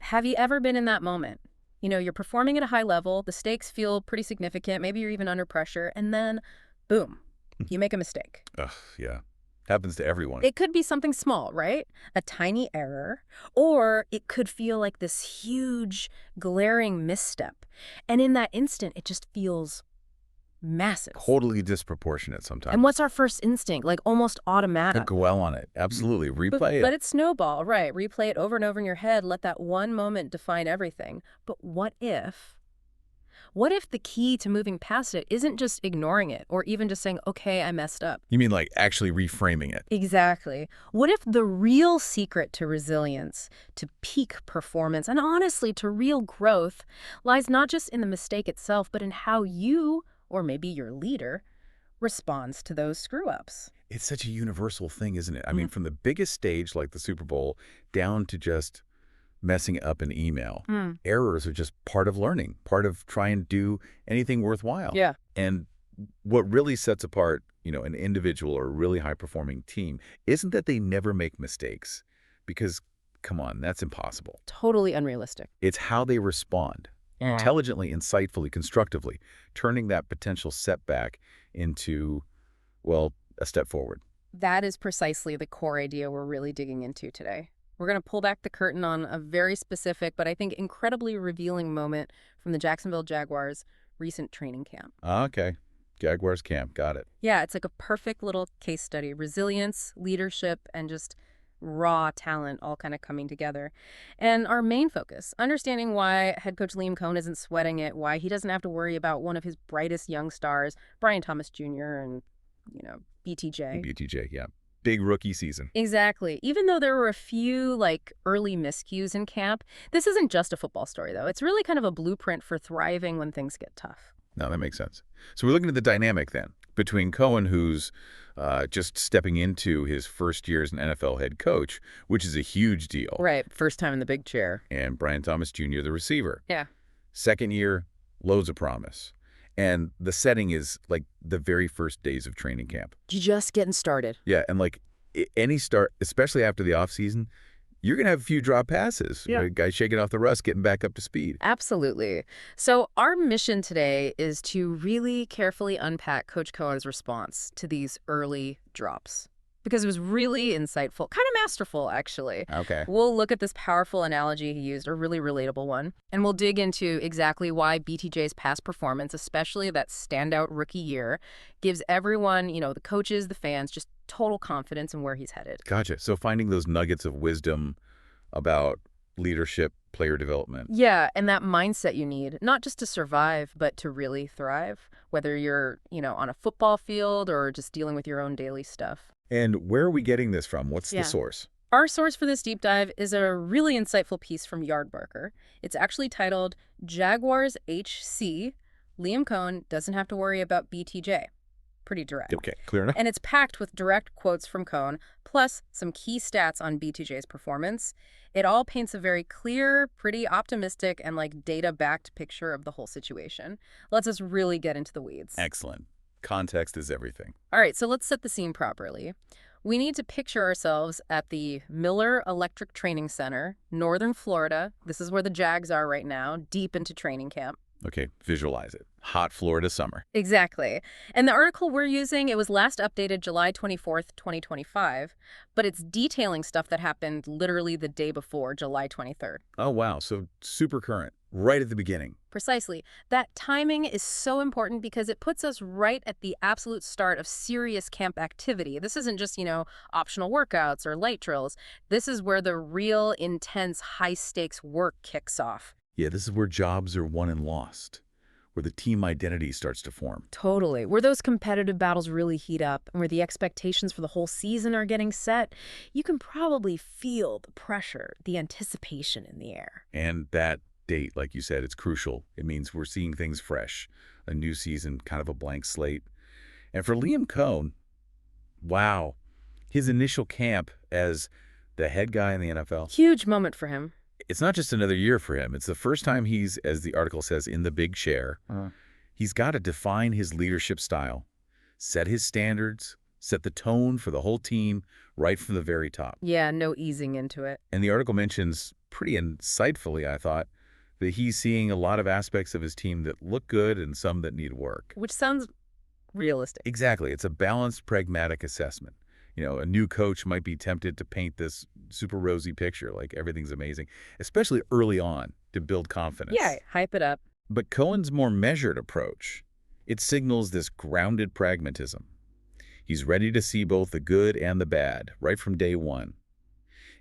Have you ever been in that moment? You know, you're performing at a high level, the stakes feel pretty significant, maybe you're even under pressure, and then, boom, you make a mistake. Ugh, yeah. Happens to everyone. It could be something small, right? A tiny error, or it could feel like this huge, glaring misstep. And in that instant, it just feels massive. Totally disproportionate And sometimes. what's our first instinct? Like almost To automatic. dwell on it. Absolutely. Replay But it. it's snowball, right? Replay it over and over in your head. Let that one moment define everything. But what if the key to moving past it isn't just ignoring it or even just saying, okay, I messed up? You mean like actually reframing it? Exactly. What if the real secret to resilience, to peak performance, and honestly to real growth lies not just in the mistake itself, but in how you, or maybe your leader, responds to those screw-ups? It's such a universal thing, isn't it? I mean, from the biggest stage like the Super Bowl down to just messing up an email. Errors are just part of learning, part of trying to do anything worthwhile. Yeah. And what really sets apart, an individual or a really high-performing team isn't that they never make mistakes, because, come on, that's impossible. Totally unrealistic. It's how they respond, intelligently, insightfully, constructively, turning that potential setback into, well, a step forward. That is precisely the core idea we're really digging into today. We're going to pull back the curtain on a very specific, but I think incredibly revealing moment from the Jacksonville Jaguars' recent training camp. Okay. Jaguars camp. Got it. Yeah, it's like a perfect little case study. Resilience, leadership, and just raw talent all kind of coming together. And our main focus, understanding why head coach Liam Coen isn't sweating it, why he doesn't have to worry about one of his brightest young stars, Brian Thomas Jr. and, BTJ. BTJ, yeah. Big rookie season. Exactly. Even though there were a few, early miscues in camp, this isn't just a football story, though. It's really kind of a blueprint for thriving when things get tough. No, that makes sense. So we're looking at the dynamic then between Coen, who's just stepping into his first year as an NFL head coach, which is a huge deal. Right. First time in the big chair. And Brian Thomas Jr., the receiver. Yeah. Second year, loads of promise. And the setting is like the very first days of training camp. Just getting started. Yeah, and any start, especially after the offseason, you're going to have a few drop passes. Yeah. Right? Guys shaking off the rust, getting back up to speed. Absolutely. So our mission today is to really carefully unpack Coach Cohen's response to these early drops, because it was really insightful, kind of masterful, actually. Okay. We'll look at this powerful analogy he used, a really relatable one, and we'll dig into exactly why BTJ's past performance, especially that standout rookie year, gives everyone, the coaches, the fans, just total confidence in where he's headed. Gotcha. So finding those nuggets of wisdom about leadership, player development. Yeah, and that mindset you need, not just to survive, but to really thrive, whether you're, on a football field or just dealing with your own daily stuff. And where are we getting this from? What's Yeah. the source? Our source for this deep dive is a really insightful piece from Yardbarker. It's actually titled Jaguars HC Liam Coen Doesn't Have to Worry About BTJ. Pretty direct. Okay, clear enough. And it's packed with direct quotes from Coen, plus some key stats on BTJ's performance. It all paints a very clear, pretty optimistic, and data-backed picture of the whole situation. Lets us really get into the weeds. Excellent. Context is everything. All right, so let's set the scene properly. We need to picture ourselves at the Miller Electric Training Center, Northern Florida. This is where the Jags are right now, deep into training camp. Okay, visualize it. Hot Florida summer. Exactly. And the article we're using, it was last updated July 24th, 2025, but it's detailing stuff that happened literally the day before, July 23rd. Oh, wow. So super current, right at the beginning. Precisely. That timing is so important because it puts us right at the absolute start of serious camp activity. This isn't just, optional workouts or light drills. This is where the real, intense, high-stakes work kicks off. Yeah, this is where jobs are won and lost, where the team identity starts to form. Totally. Where those competitive battles really heat up and where the expectations for the whole season are getting set, you can probably feel the pressure, the anticipation in the air. And that date, like you said, it's crucial. It means we're seeing things fresh, a new season, kind of a blank slate. And for Liam Coen, wow, his initial camp as the head guy in the NFL. Huge moment for him. It's not just another year for him. It's the first time he's, as the article says, in the big chair. He's got to define his leadership style, set his standards, set the tone for the whole team right from the very top. Yeah, no easing into it. And the article mentions pretty insightfully, I thought, that he's seeing a lot of aspects of his team that look good and some that need work. Which sounds realistic. Exactly. It's a balanced, pragmatic assessment. A new coach might be tempted to paint this super rosy picture, like everything's amazing, especially early on to build confidence. Yeah, hype it up. But Cohen's more measured approach, it signals this grounded pragmatism. He's ready to see both the good and the bad, right from day one.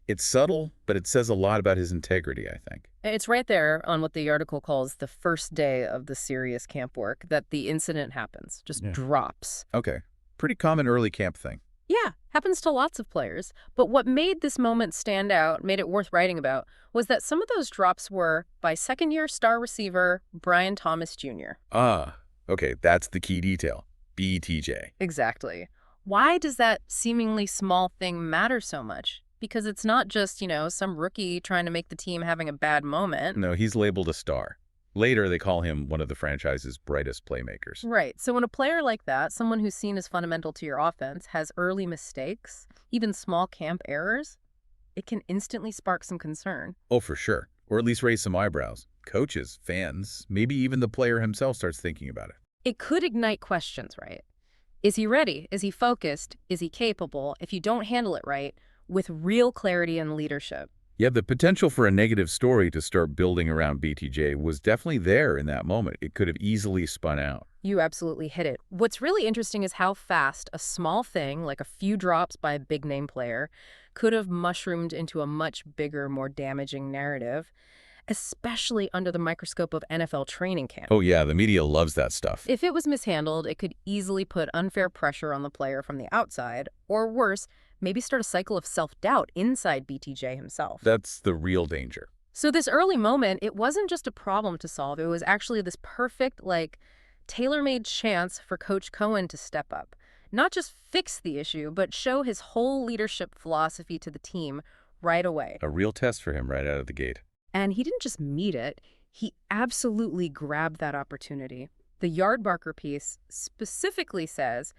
It's subtle, but it says a lot about his integrity, I think. It's right there on what the article calls the first day of the serious camp work that the incident happens, just drops. Okay. Pretty common early camp thing. Yeah, happens to lots of players. But what made this moment stand out, made it worth writing about, was that some of those drops were by second-year star receiver Brian Thomas Jr. Ah, okay, that's the key detail. BTJ. Exactly. Why does that seemingly small thing matter so much? Because it's not just, some rookie trying to make the team having a bad moment. No, he's labeled a star. Later, they call him one of the franchise's brightest playmakers. Right. So when a player like that, someone who's seen as fundamental to your offense, has early mistakes, even small camp errors, it can instantly spark some concern. Oh, for sure. Or at least raise some eyebrows. Coaches, fans, maybe even the player himself starts thinking about it. It could ignite questions, right? Is he ready? Is he focused? Is he capable? If you don't handle it right, with real clarity and leadership. Yeah, the potential for a negative story to start building around BTJ was definitely there in that moment. It could have easily spun out. You absolutely hit it. What's really interesting is how fast a small thing, like a few drops by a big-name player, could have mushroomed into a much bigger, more damaging narrative, especially under the microscope of NFL training camp. Oh yeah, the media loves that stuff. If it was mishandled, it could easily put unfair pressure on the player from the outside, or worse, maybe start a cycle of self-doubt inside BTJ himself. That's the real danger. So this early moment, it wasn't just a problem to solve. It was actually this perfect, tailor-made chance for Coach Coen to step up. Not just fix the issue, but show his whole leadership philosophy to the team right away. A real test for him right out of the gate. And he didn't just meet it. He absolutely grabbed that opportunity. The Yardbarker piece specifically says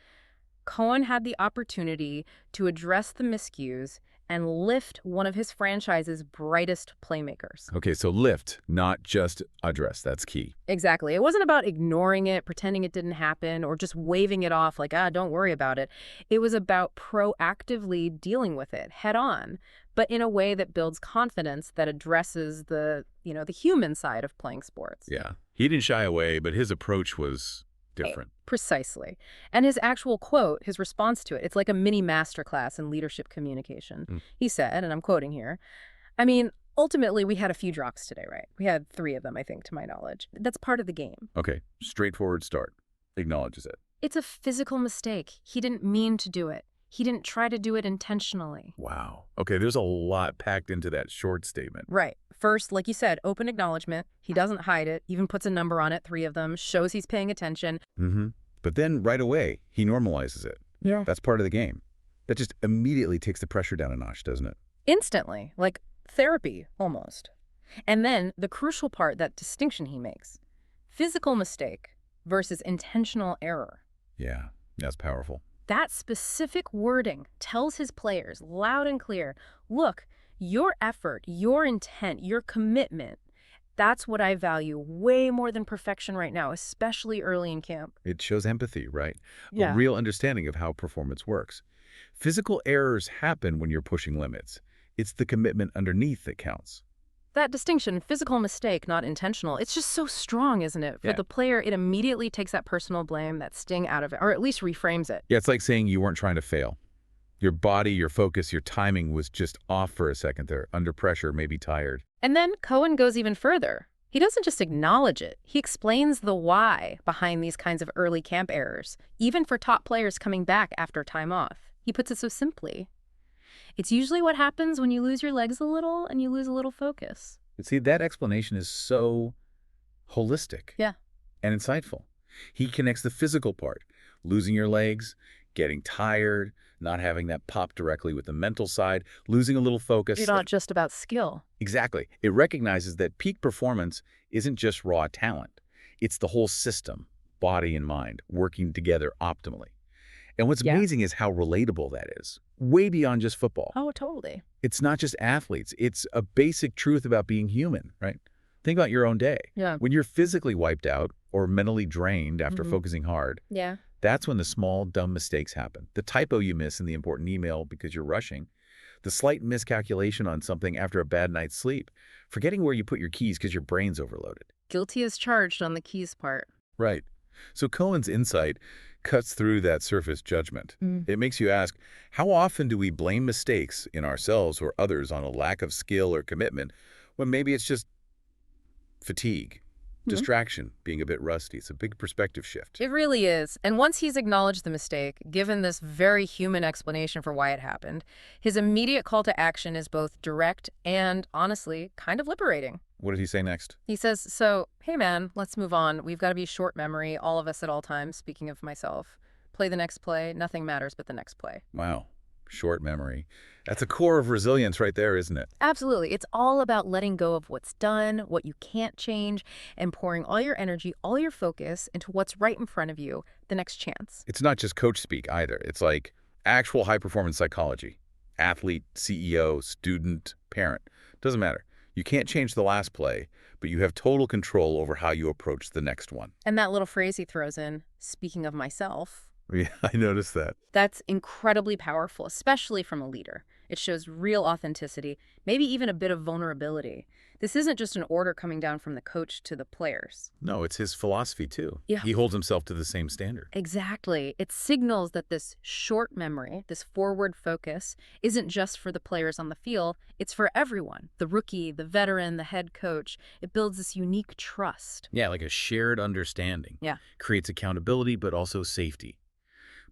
Coen had the opportunity to address the miscues and lift one of his franchise's brightest playmakers. Okay, so lift, not just address. That's key. Exactly. It wasn't about ignoring it, pretending it didn't happen, or just waving it off like, don't worry about it. It was about proactively dealing with it head on, but in a way that builds confidence, that addresses the human side of playing sports. Yeah. He didn't shy away, but his approach was different. Precisely. And his actual quote, his response to it, it's like a mini masterclass in leadership communication. He said, and I'm quoting here, ultimately, we had a few drops today, right? We had 3 of them, I think, to my knowledge. That's part of the game. Okay, straightforward start. Acknowledges it. It's a physical mistake. He didn't mean to do it. He didn't try to do it intentionally. Wow. Okay, there's a lot packed into that short statement. Right. First, like you said, open acknowledgement. He doesn't hide it, even puts a number on it, 3 of them, shows he's paying attention. But then right away, he normalizes it. Yeah. That's part of the game. That just immediately takes the pressure down a notch, doesn't it? Instantly, like therapy, almost. And then the crucial part, that distinction he makes. Physical mistake versus intentional error. Yeah, that's powerful. That specific wording tells his players loud and clear, look, your effort, your intent, your commitment, that's what I value way more than perfection right now, especially early in camp. It shows empathy, right? Yeah. A real understanding of how performance works. Physical errors happen when you're pushing limits. It's the commitment underneath that counts. That distinction, physical mistake, not intentional, it's just so strong, isn't it? For the player, it immediately takes that personal blame, that sting out of it, or at least reframes it. Yeah, it's like saying you weren't trying to fail. Your body, your focus, your timing was just off for a second there, under pressure, maybe tired. And then Coen goes even further. He doesn't just acknowledge it. He explains the why behind these kinds of early camp errors, even for top players coming back after time off. He puts it so simply. It's usually what happens when you lose your legs a little and you lose a little focus. But see, that explanation is so holistic. Yeah. And insightful. He connects the physical part, losing your legs, getting tired, not having that pop directly with the mental side, losing a little focus. It's not just about skill. Exactly. It recognizes that peak performance isn't just raw talent. It's the whole system, body and mind, working together optimally. And what's amazing is how relatable that is. way beyond just football. Oh, totally. It's not just athletes. It's a basic truth about being human, right? Think about your own day. Yeah. When you're physically wiped out or mentally drained after Mhm. focusing hard, Yeah. that's when the small, dumb mistakes happen. The typo you miss in the important email because you're rushing, the slight miscalculation on something after a bad night's sleep, forgetting where you put your keys because your brain's overloaded. Guilty as charged on the keys part. Right. So Cohen's insight cuts through that surface judgment. Mm. It makes you ask, how often do we blame mistakes in ourselves or others on a lack of skill or commitment when maybe it's just fatigue, distraction, being a bit rusty? It's a big perspective shift. It really is. And once he's acknowledged the mistake, given this very human explanation for why it happened, his immediate call to action is both direct and, honestly, kind of liberating. What did he say next? He says, so, hey man, let's move on. We've got to be short memory, all of us at all times, speaking of myself. Play the next play. Nothing matters but the next play. Wow. Short memory. That's a core of resilience right there, isn't it? Absolutely. It's all about letting go of what's done, what you can't change, and pouring all your energy, all your focus into what's right in front of you, the next chance. It's not just coach speak either. It's like actual high-performance psychology. Athlete, CEO, student, parent. Doesn't matter. You can't change the last play, but you have total control over how you approach the next one. And that little phrase he throws in, speaking of myself, Yeah, I noticed that. that's incredibly powerful, especially from a leader. It shows real authenticity, maybe even a bit of vulnerability. This isn't just an order coming down from the coach to the players. No, it's his philosophy too. Yeah. He holds himself to the same standard. Exactly. It signals that this short memory, this forward focus, isn't just for the players on the field, it's for everyone. The rookie, the veteran, the head coach. It builds this unique trust. Yeah, like a shared understanding. Yeah. Creates accountability, but also safety.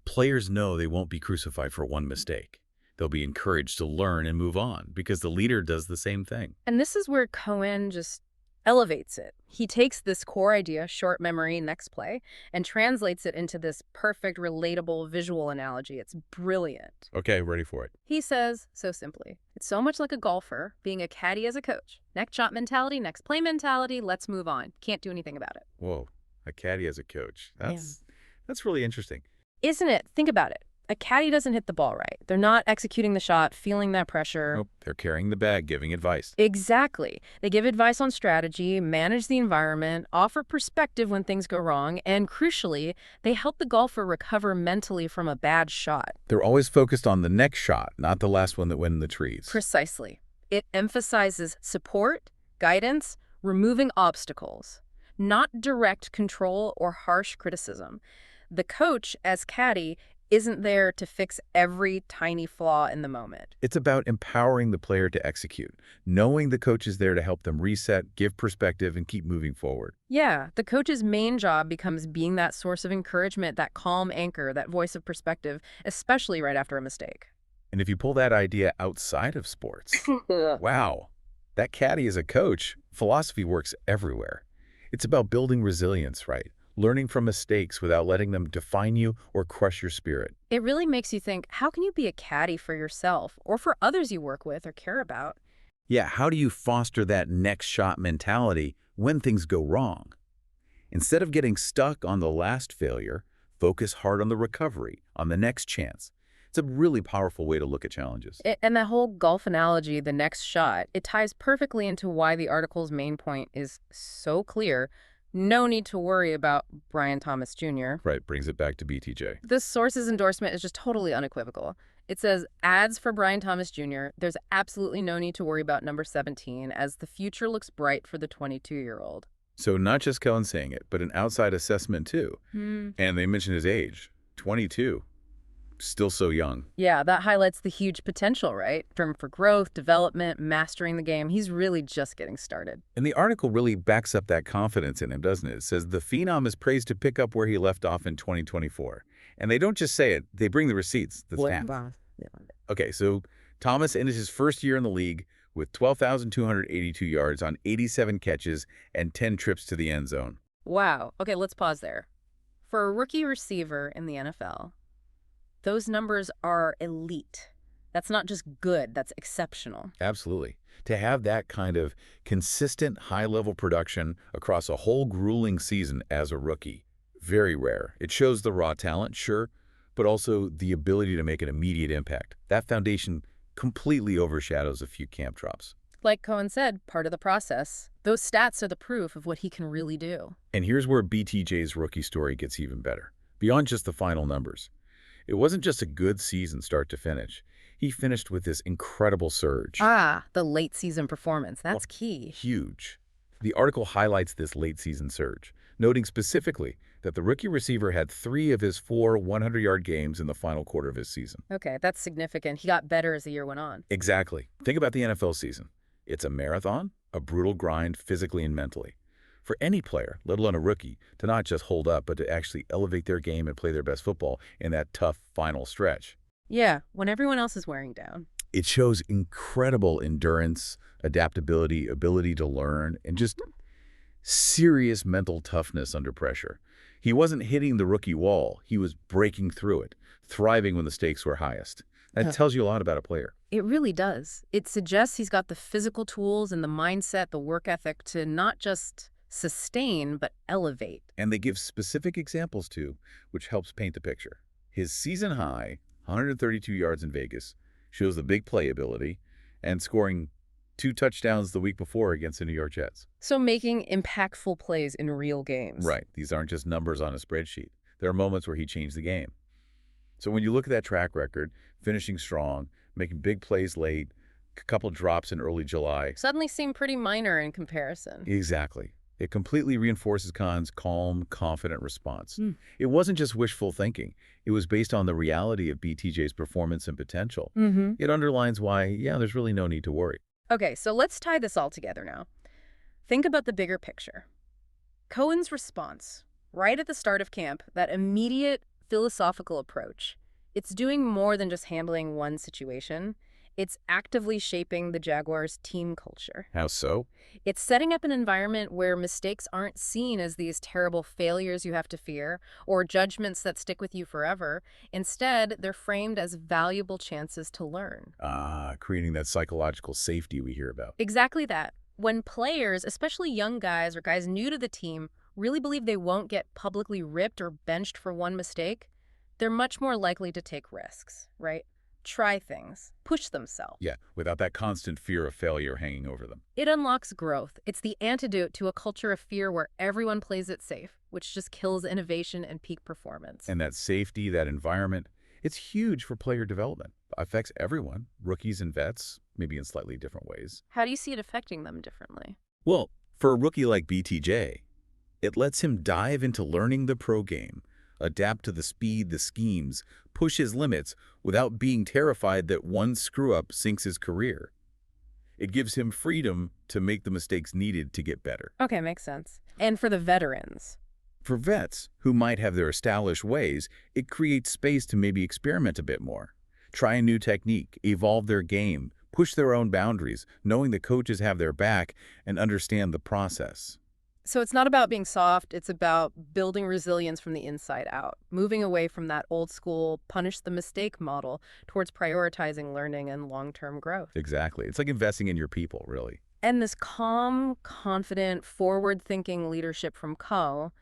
Players know they won't be crucified for one mistake. They'll be encouraged to learn and move on because the leader does the same thing. And this is where Coen just elevates it. He takes this core idea, short memory, next play, and translates it into this perfect, relatable visual analogy. It's brilliant. Okay, ready for it. He says, so simply, it's so much like a golfer being a caddy as a coach. Next shot mentality, next play mentality, let's move on. Can't do anything about it. Whoa, a caddy as a coach. That's really interesting. Isn't it? Think about it. A caddy doesn't hit the ball right. They're not executing the shot, feeling that pressure. Nope, they're carrying the bag, giving advice. Exactly. They give advice on strategy, manage the environment, offer perspective when things go wrong, and crucially, they help the golfer recover mentally from a bad shot. They're always focused on the next shot, not the last one that went in the trees. Precisely. It emphasizes support, guidance, removing obstacles, not direct control or harsh criticism. The coach, as caddy, isn't there to fix every tiny flaw in the moment. It's about empowering the player to execute, knowing the coach is there to help them reset, give perspective, and keep moving forward. Yeah, the coach's main job becomes being that source of encouragement, that calm anchor, that voice of perspective, especially right after a mistake. And if you pull that idea outside of sports, wow, that caddy as a coach, philosophy works everywhere. It's about building resilience, right? Learning from mistakes without letting them define you or crush your spirit. It really makes you think, how can you be a caddy for yourself or for others you work with or care about? Yeah, how do you foster that next shot mentality when things go wrong? Instead of getting stuck on the last failure, focus hard on the recovery, on the next chance. It's a really powerful way to look at challenges. And that whole golf analogy, the next shot, it ties perfectly into why the article's main point is so clear. No need to worry about Brian Thomas Jr. Right, brings it back to BTJ. This source's endorsement is just totally unequivocal. It says, ads for Brian Thomas Jr., there's absolutely no need to worry about number 17, as the future looks bright for the 22-year-old. So not just Kellen saying it, but an outside assessment too. And they mention his age, 22. Still so young. Yeah, that highlights the huge potential, right? For growth, development, mastering the game. He's really just getting started. And the article really backs up that confidence in him, doesn't it? It says the Phenom is praised to pick up where he left off in 2024. And they don't just say it, they bring the receipts, the stamp. Okay, so Thomas ended his first year in the league with 12,282 yards on 87 catches and 10 trips to the end zone. Wow. Okay, let's pause there. For a rookie receiver in the NFL, those numbers are elite. That's not just good, that's exceptional. Absolutely. To have that kind of consistent high-level production across a whole grueling season as a rookie, very rare. It shows the raw talent, sure, but also the ability to make an immediate impact. That foundation completely overshadows a few camp drops. Like Coen said, part of the process. Those stats are the proof of what he can really do. And here's where BTJ's rookie story gets even better. Beyond just the final numbers, it wasn't just a good season start to finish. He finished with this incredible surge. The late season performance. That's key. Huge. The article highlights this late season surge, noting specifically that the rookie receiver had 3 of his 4 100-yard games in the final quarter of his season. Okay, that's significant. He got better as the year went on. Exactly. Think about the NFL season. It's a marathon, a brutal grind physically and mentally. For any player, let alone a rookie, to not just hold up, but to actually elevate their game and play their best football in that tough final stretch. Yeah, when everyone else is wearing down. It shows incredible endurance, adaptability, ability to learn, and just serious mental toughness under pressure. He wasn't hitting the rookie wall. He was breaking through it, thriving when the stakes were highest. That tells you a lot about a player. It really does. It suggests he's got the physical tools and the mindset, the work ethic to not just sustain, but elevate. And they give specific examples too, which helps paint the picture. His season high, 132 yards in Vegas, shows the big play ability, and scoring 2 touchdowns the week before against the New York Jets. So making impactful plays in real games. Right. These aren't just numbers on a spreadsheet. There are moments where he changed the game. So when you look at that track record, finishing strong, making big plays late, a couple drops in early July. Suddenly seem pretty minor in comparison. Exactly. It completely reinforces Coen's calm, confident response. It wasn't just wishful thinking. It was based on the reality of BTJ's performance and potential. It underlines why, yeah, there's really no need to worry. Okay, so let's tie this all together now. Think about the bigger picture. Coen's response, right at the start of camp, that immediate philosophical approach, it's doing more than just handling one situation. It's actively shaping the Jaguars' team culture. How so? It's setting up an environment where mistakes aren't seen as these terrible failures you have to fear or judgments that stick with you forever. Instead, they're framed as valuable chances to learn. Creating that psychological safety we hear about. Exactly that. When players, especially young guys or guys new to the team, really believe they won't get publicly ripped or benched for one mistake, they're much more likely to take risks, right? Try things, push themselves. Yeah, without that constant fear of failure hanging over them. It unlocks growth. It's the antidote to a culture of fear where everyone plays it safe, which just kills innovation and peak performance. And that safety, that environment, it's huge for player development. Affects everyone, rookies and vets, maybe in slightly different ways. How do you see it affecting them differently? Well, for a rookie like BTJ, it lets him dive into learning the pro game, adapt to the speed, the schemes, push his limits without being terrified that one screw-up sinks his career. It gives him freedom to make the mistakes needed to get better. Okay, makes sense. And for the veterans? For vets, who might have their established ways, it creates space to maybe experiment a bit more. Try a new technique, evolve their game, push their own boundaries, knowing the coaches have their back and understand the process. So it's not about being soft, it's about building resilience from the inside out, moving away from that old school punish the mistake model towards prioritizing learning and long-term growth. Exactly. It's like investing in your people, really. And this calm, confident, forward-thinking leadership from Co,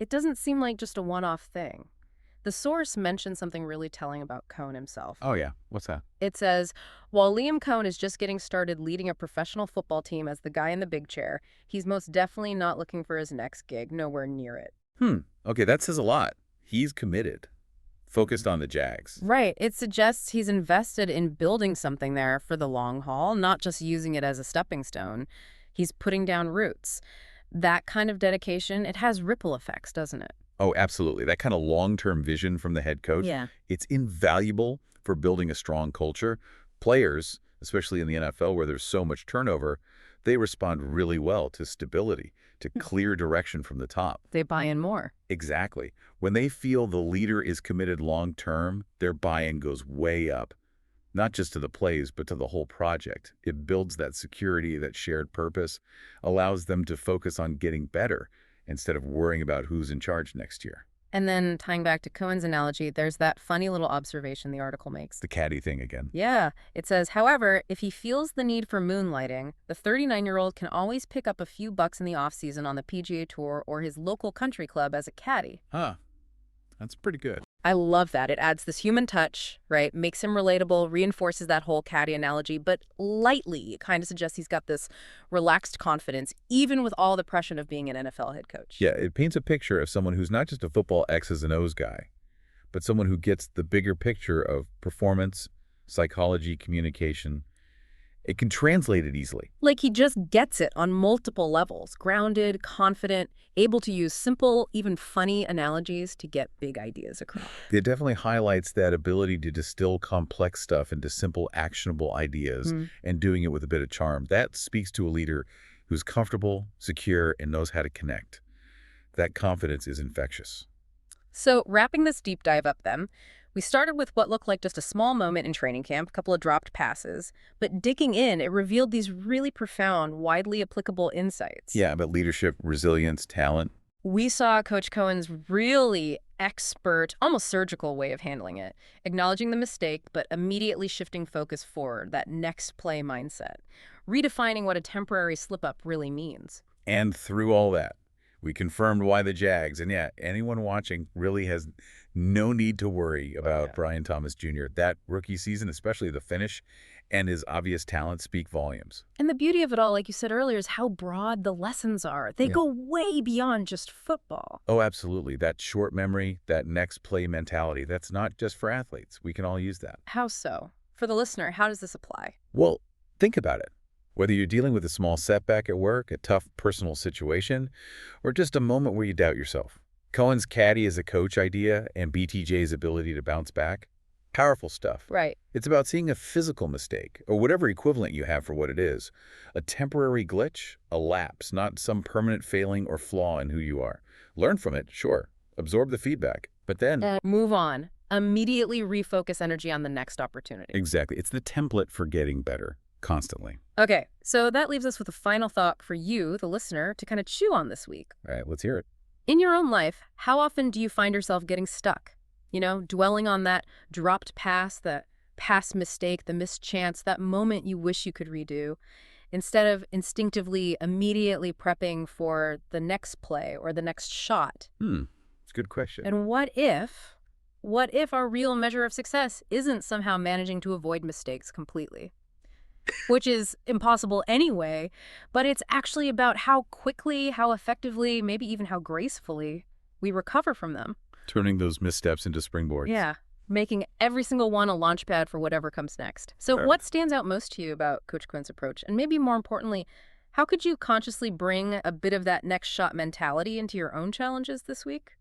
it doesn't seem like just a one-off thing. The source mentions something really telling about Coen himself. Oh, yeah. What's that? It says, while Liam Coen is just getting started leading a professional football team as the guy in the big chair, he's most definitely not looking for his next gig, nowhere near it. Okay, that says a lot. He's committed, focused on the Jags. Right. It suggests he's invested in building something there for the long haul, not just using it as a stepping stone. He's putting down roots. That kind of dedication, it has ripple effects, doesn't it? Oh, absolutely. That kind of long-term vision from the head coach, it's invaluable for building a strong culture. Players, especially in the NFL where there's so much turnover, they respond really well to stability, to clear direction from the top. They buy in more. Exactly. When they feel the leader is committed long-term, their buy-in goes way up, not just to the plays, but to the whole project. It builds that security, that shared purpose, allows them to focus on getting better instead of worrying about who's in charge next year. And then tying back to Coen's analogy, there's that funny little observation the article makes. The caddy thing again. Yeah. It says, however, if he feels the need for moonlighting, the 39-year-old can always pick up a few bucks in the off-season on the PGA Tour or his local country club as a caddy. Huh. That's pretty good. I love that. It adds this human touch, right? Makes him relatable, reinforces that whole caddy analogy, but lightly. It kind of suggests he's got this relaxed confidence, even with all the pressure of being an NFL head coach. Yeah, it paints a picture of someone who's not just a football X's and O's guy, but someone who gets the bigger picture of performance, psychology, communication. It can translate it easily. Like he just gets it on multiple levels, grounded, confident, able to use simple, even funny analogies to get big ideas across. It definitely highlights that ability to distill complex stuff into simple, actionable ideas and doing it with a bit of charm. That speaks to a leader who's comfortable, secure, and knows how to connect. That confidence is infectious. So wrapping this deep dive up then, we started with what looked like just a small moment in training camp, a couple of dropped passes, but digging in, it revealed these really profound, widely applicable insights. Yeah, but leadership, resilience, talent. We saw Coach Cohen's really expert, almost surgical way of handling it, acknowledging the mistake, but immediately shifting focus forward, that next play mindset, redefining what a temporary slip-up really means. And through all that, we confirmed why the Jags, and yeah, anyone watching really has no need to worry about Brian Thomas Jr. That rookie season, especially the finish, and his obvious talent speak volumes. And the beauty of it all, like you said earlier, is how broad the lessons are. They go way beyond just football. Oh, absolutely. That short memory, that next play mentality, that's not just for athletes. We can all use that. How so? For the listener, how does this apply? Well, think about it. Whether you're dealing with a small setback at work, a tough personal situation, or just a moment where you doubt yourself. Cohen's caddy as a coach idea and BTJ's ability to bounce back, powerful stuff. Right. It's about seeing a physical mistake, or whatever equivalent you have for what it is. A temporary glitch, a lapse, not some permanent failing or flaw in who you are. Learn from it, sure. Absorb the feedback, but then move on. Immediately refocus energy on the next opportunity. Exactly. It's the template for getting better, constantly. Okay, so that leaves us with a final thought for you, the listener, to kind of chew on this week. All right, let's hear it. In your own life, how often do you find yourself getting stuck? You know, dwelling on that dropped pass, the past mistake, the missed chance, that moment you wish you could redo, instead of instinctively, immediately prepping for the next play or the next shot? It's a good question. And what if our real measure of success isn't somehow managing to avoid mistakes completely? Which is impossible anyway, but it's actually about how quickly, how effectively, maybe even how gracefully we recover from them. Turning those missteps into springboards. Yeah, making every single one a launch pad for whatever comes next. So what stands out most to you about Coach Cohen's approach? And maybe more importantly, how could you consciously bring a bit of that next shot mentality into your own challenges this week?